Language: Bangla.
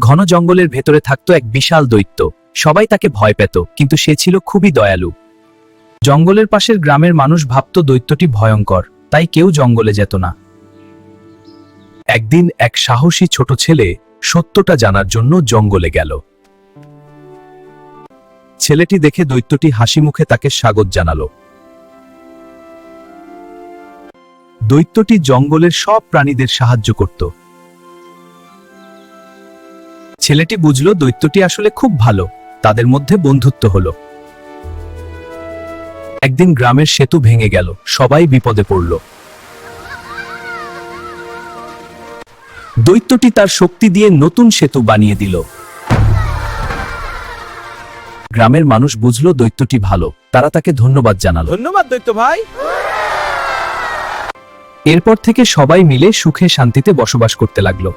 ঘন জঙ্গলের ভেতরে থাকতো এক বিশাল দৈত্য। সবাই তাকে ভয় পেত, কিন্তু সে ছিল খুবই দয়ালু। জঙ্গলের পাশের গ্রামের মানুষ ভাবত দৈত্যটি ভয়ঙ্কর, তাই কেউ জঙ্গলে যেত না। একদিন এক সাহসী ছোট ছেলে সত্যটা জানার জন্য জঙ্গলে গেল। ছেলেটি দেখে দৈত্যটি হাসি মুখে তাকে স্বাগত জানালো। দৈত্যটি জঙ্গলের সব প্রাণীদের সাহায্য করত। ছেলেটি বুঝল দৈত্যটি আসলে খুব ভালো, তাদের মধ্যে বন্ধুত্ব হলো। একদিন গ্রামের সেতু ভেঙে গেল, সবাই বিপদে পড়ল। দৈত্যটি তার শক্তি দিয়ে নতুন সেতু বানিয়ে দিল। গ্রামের মানুষ বুঝল দৈত্যটি ভালো, তারা তাকে ধন্যবাদ জানালো। ধন্যবাদ দৈত্য ভাই। এরপর থেকে সবাই মিলে সুখে শান্তিতে বসবাস করতে লাগলো।